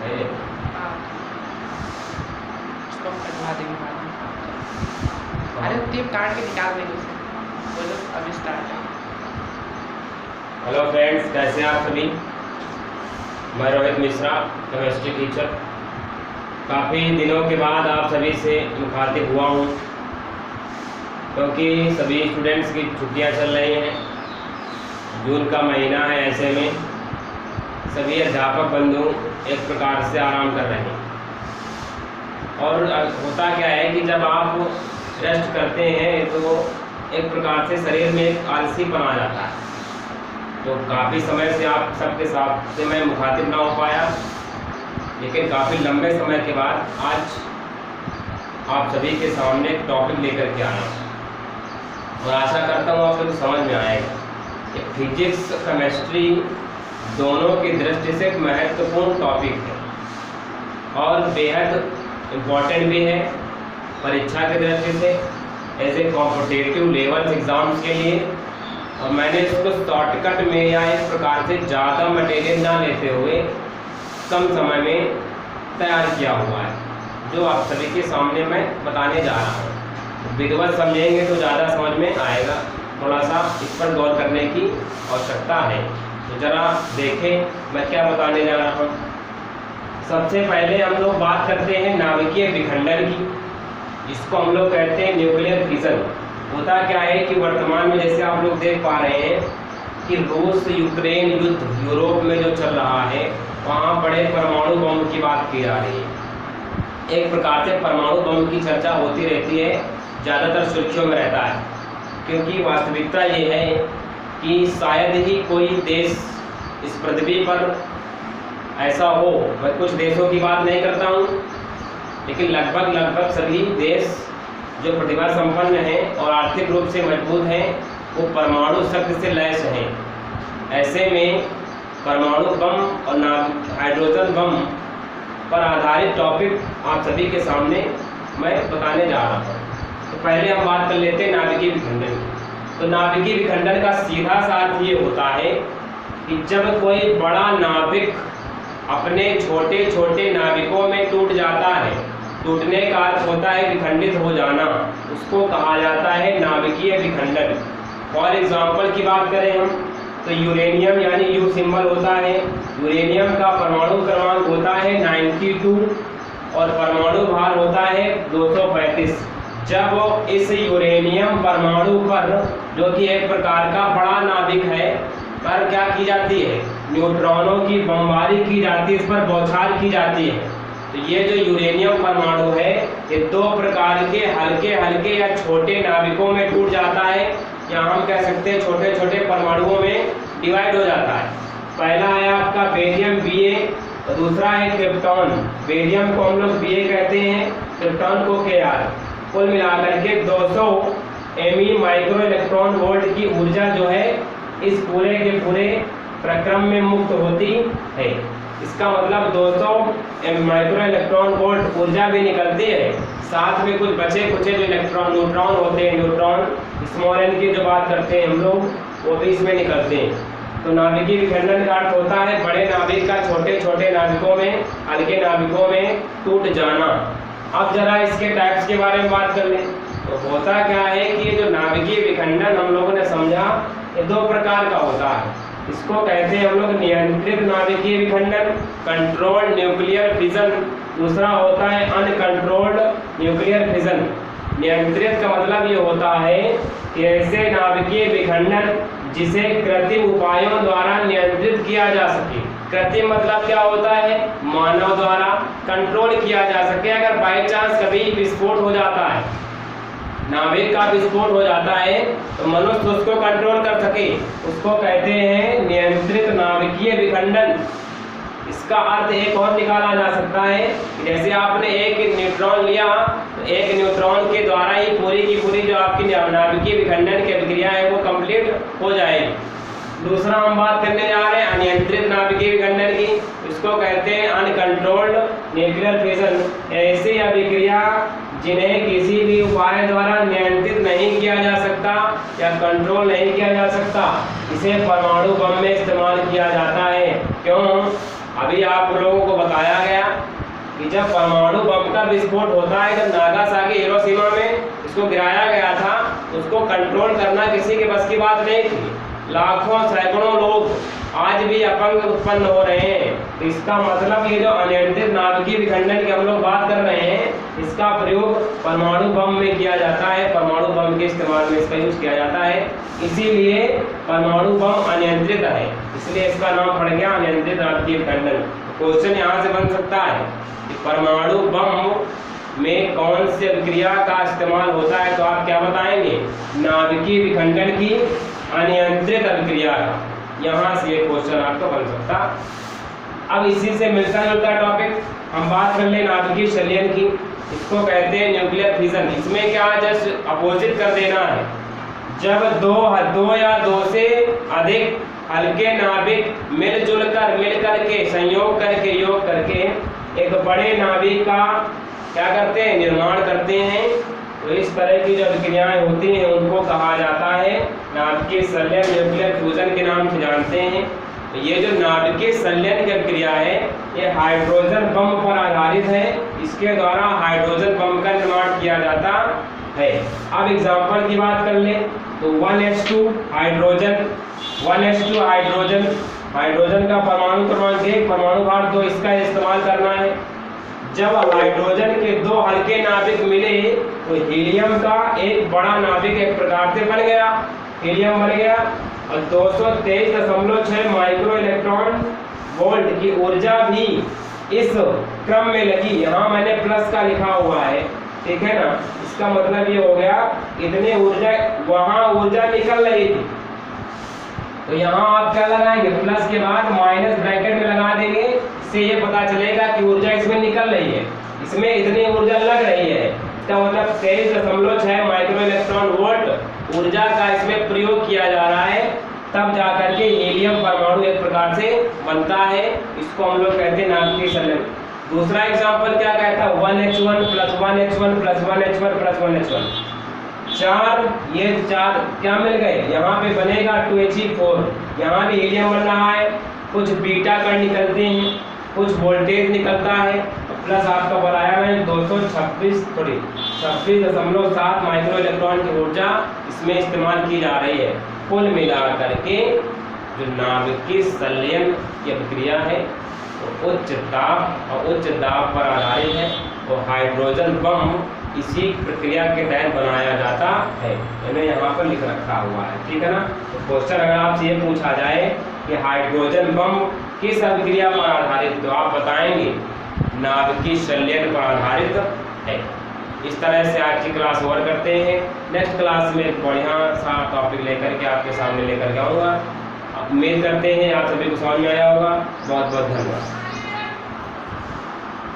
है। हाँ, उसको हम कटवा देंगे बाद में। अरे टेप काट के निकाल देंगे उसे। बोलो अभी स्टार्ट है। हेलो फ्रेंड्स, कैसे हैं आप सभी। मैं रोहित मिश्रा, केमिस्ट्री टीचर। काफ़ी दिनों के बाद आप सभी से मुखातिब हुआ हूँ, क्योंकि सभी स्टूडेंट्स की छुट्टियाँ चल रही हैं। जून का महीना है, ऐसे में सभी अध्यापक बंधु एक प्रकार से आराम कर रहे हैं। और होता क्या है कि जब आप रेस्ट करते हैं तो एक प्रकार से शरीर में एक आलसीपन आ जाता है। तो काफ़ी समय से आप सबके साथ से मैं मुखातिब ना हो पाया, लेकिन काफ़ी लंबे समय के बाद आज आप सभी के सामने एक टॉपिक लेकर के आया हूँ और आशा करता हूँ आप सबको समझ में आएगा। कि फिजिक्स केमिस्ट्री दोनों की दृष्टि से एक महत्वपूर्ण टॉपिक है और बेहद इम्पॉर्टेंट भी है परीक्षा की दृष्टि से, as a competitive level exams के लिए। और मैंने इसको शॉर्टकट में या इस प्रकार से ज़्यादा मटेरियल ना लेते हुए कम समय में तैयार किया हुआ है, जो आप सभी के सामने मैं बताने जा रहा हूँ। विधिवत समझेंगे तो ज़्यादा समझ में आएगा, थोड़ा सा इस पर गौर करने की आवश्यकता है। तो ज़रा देखें मैं क्या बताने जा रहा हूँ। सबसे पहले हम लोग बात करते हैं नाभिकीय विखंडन की, जिसको हम लोग कहते हैं न्यूक्लियर फिजन। होता क्या है कि वर्तमान में जैसे आप लोग देख पा रहे हैं कि रूस यूक्रेन युद्ध यूरोप में जो चल रहा है, वहाँ बड़े परमाणु बम की बात की जा रही है। एक प्रकार से परमाणु बम की चर्चा होती रहती है, ज़्यादातर सुर्खियों में रहता है, क्योंकि वास्तविकता ये है कि शायद ही कोई देश इस पृथ्वी पर ऐसा हो। मैं कुछ देशों की बात नहीं करता हूँ, लेकिन लगभग सभी देश जो प्रतिभा संपन्न हैं और आर्थिक रूप से मजबूत हैं, वो परमाणु शक्ति से लैस हैं। ऐसे में परमाणु बम और हाइड्रोजन बम पर आधारित टॉपिक आप सभी के सामने मैं बताने जा रहा हूँ। तो पहले हम बात कर लेते हैं नाभिकीय विखंडन की। तो नाभिकीय विखंडन का सीधा सा अर्थ ये होता है कि जब कोई बड़ा नाभिक अपने छोटे छोटे नाभिकों में टूट जाता है, टूटने का अर्थ होता है विखंडित हो जाना, उसको कहा जाता है नाभिकीय विखंडन। फॉर एग्जाम्पल की बात करें हम तो यूरेनियम यानी यू सिंबल होता है। यूरेनियम का परमाणु क्रमांक होता है 92 और परमाणु भार होता है 235। जब इस यूरेनियम परमाणु पर, जो कि एक प्रकार का बड़ा नाभिक है, पर क्या की जाती है, न्यूट्रॉनों की बमबारी की जाती है, इस पर बौछार की जाती है। तो ये जो यूरेनियम परमाणु है, ये दो प्रकार के हल्के हल्के या छोटे नाभिकों में टूट जाता है, या हम कह सकते हैं छोटे छोटे परमाणुओं में डिवाइड हो जाता है। पहला है आपका बेरियम Ba और दूसरा है क्रिप्टॉन। बेरियम को हम लोग Ba कहते हैं, क्रिप्टॉन को Kr। कुल मिलाकर के 200 MeV माइक्रो इलेक्ट्रॉन वोल्ट की ऊर्जा जो है इस पूरे के पूरे प्रक्रम में मुक्त होती है। इसका मतलब 200 माइक्रो इलेक्ट्रॉन वोल्ट ऊर्जा भी निकलती है, साथ में कुछ बचे कुचे जो इलेक्ट्रॉन न्यूट्रॉन होते हैं, न्यूट्रॉन स्मॉल एन की जो बात करते हैं हम लोग, वो भी इसमें निकलते हैं। तो नाभिकीय विखंडन का अर्थ होता है बड़े नाभिक का छोटे छोटे नाभिकों में, हल्के नाभिकों में टूट जाना। अब जरा इसके टाइप्स के बारे में बात कर लें। तो होता क्या है कि ये जो नाभिकीय विखंडन हम लोगों ने समझा, ये दो प्रकार का होता है। इसको कहते हैं हम लोग नियंत्रित नाभिकीय विखंडन, कंट्रोल्ड न्यूक्लियर फिजन। दूसरा होता है अनकंट्रोल्ड न्यूक्लियर फिजन। नियंत्रित का मतलब ये होता है कि ऐसे नाभिकीय विखंडन जिसे कृत्रिम उपायों द्वारा नियंत्रित किया जा सके। कृत्रिम मतलब क्या होता है, मानव द्वारा कंट्रोल किया जा सके। अगर बाई चांस कभी विस्फोट हो जाता है, नाभिक का विस्फोट हो जाता है, तो मनुष्य उसको कंट्रोल कर सके, उसको कहते हैं नियंत्रित नाभिकीय विखंडन। इसका अर्थ एक और निकाला जा सकता है कि जैसे आपने एक न्यूट्रॉन लिया, तो एक न्यूट्रॉन के द्वारा ही पूरी की पूरी जो आपकी नाभिकीय विखंडन की अभिक्रिया है वो कंप्लीट हो जाएगी। दूसरा हम बात करने जा रहे हैं अनियंत्रित नाभिकीय विखंडन की। इसको कहते हैं अनकंट्रोल्ड न्यूक्लियर फिजन। ऐसी अभिक्रिया जिन्हें किसी भी उपाय द्वारा नियंत्रित नहीं किया जा सकता या कंट्रोल नहीं किया जा सकता, इसे परमाणु बम में इस्तेमाल किया जाता है। क्यों? अभी आप लोगों को बताया गया कि जब परमाणु बम का विस्फोट होता है, जब नागासाकी हिरोशिमा में इसको गिराया गया था, उसको कंट्रोल करना किसी के बस की बात नहीं थी। लाखों सैकड़ों लोग आज भी अपंग उत्पन्न हो रहे हैं। इसका मतलब ये जो अनियंत्रित नाभिकीय विखंडन की हम लोग बात कर रहे हैं, इसका प्रयोग परमाणु बम में किया जाता है, परमाणु बम के इस्तेमाल में इसका यूज किया जाता है। इसीलिए परमाणु बम अनियंत्रित है, इसलिए इसका नाम पड़ गया अनियंत्रित नाभिकीय विखंडन। क्वेश्चन यहाँ से बन सकता है कि परमाणु बम में कौन सी अभिक्रिया का इस्तेमाल होता है, तो आप क्या बताएंगे? नाभिकीय विखंडन की अनियंत्रित अभिक्रिया का। यहाँ से ये क्वेश्चन आपका बन सकता। अब इसी से मिलता जुलता टॉपिक हम बात कर ले नाभिकीय संलयन की। इसको कहते हैं न्यूक्लियर फिजन। इसमें क्या जस्ट अपोजिट कर देना है। जब दो या दो से अधिक हल्के नाभिक मिल करके संयोग करके योग करके एक बड़े नाभिक का क्या करते हैं? निर्माण करते हैं। तो इस तरह की जो अभिक्रियाएं होती हैं उनको कहा जाता है नाभिकीय संलयन, न्यूक्लियर फ्यूजन के नाम से जानते हैं। तो ये जो नाभिकीय संलयन की अभिक्रिया है, ये हाइड्रोजन बम पर आधारित है। इसके द्वारा हाइड्रोजन बम का निर्माण किया जाता है। अब एग्जाम्पल की बात कर ले तो 1H2 हाइड्रोजन, 1H2 हाइड्रोजन का परमाणु क्रमांक 1, परमाणु भार 2, इसका इस्तेमाल करना है। जब हाइड्रोजन के दो हल्के नाभिक मिले तो हीलियम का एक बड़ा नाभिक एक प्रकार से बन गया, हीलियम बन गया। और 223.6 माइक्रो इलेक्ट्रॉन वोल्ट की ऊर्जा भी इस क्रम में लगी। यहाँ मैंने प्लस का लिखा हुआ है, ठीक है ना। इसका मतलब ये हो गया इतने ऊर्जा, वहाँ ऊर्जा निकल रही थी, तो यहाँ आप क्या लगाएंगे? प्लस के बाद माइनस ब्रैकेट में लगा देंगे। इससे ये पता चलेगा कि ऊर्जा इसमें निकल रही है, इसमें इतनी ऊर्जा लग रही है। इसका मतलब 23.6 माइक्रो इलेक्ट्रॉन वोल्ट ऊर्जा का इसमें प्रयोग किया जा रहा है, तब जाकर के हीलियम परमाणु एक प्रकार से बनता है। इसको हम लोग कहते हैं नाभिकीय संलयन। दूसरा एग्जाम्पल क्या कहता है? 1H1 + 1H1 + 1H1 + 1H1, ये चार क्या मिल गए? यहाँ पे बनेगा 2He4। यहाँ भी हीलियम बन रहा है, कुछ बीटा कण निकलते हैं, कुछ वोल्टेज निकलता है। प्लस आपका बताया मैंने 26.7 माइक्रो इलेक्ट्रॉन की ऊर्जा इसमें इस्तेमाल की जा रही है। कुल मिलाकर के जो नाभिकीय संलयन की अभिक्रिया है वो उच्च ताप और उच्च दाब पर आधारित है। तो हाइड्रोजन बम इसी प्रक्रिया के तहत बनाया जाता है। मैंने यहाँ पर लिख रखा हुआ है, ठीक है ना। तो क्वेश्चन अगर आपसे ये पूछा जाए कि हाइड्रोजन बम किस अभिक्रिया पर आधारित, तो आप बताएंगे नाभिकीय संलयन पर आधारित है। इस तरह से आज की क्लास ओवर करते हैं। नेक्स्ट क्लास में एक बढ़िया सा टॉपिक लेकर के आपके सामने लेकर के आऊँगा। उम्मीद करते हैं आप सभी को समझ में आया होगा। बहुत बहुत धन्यवाद।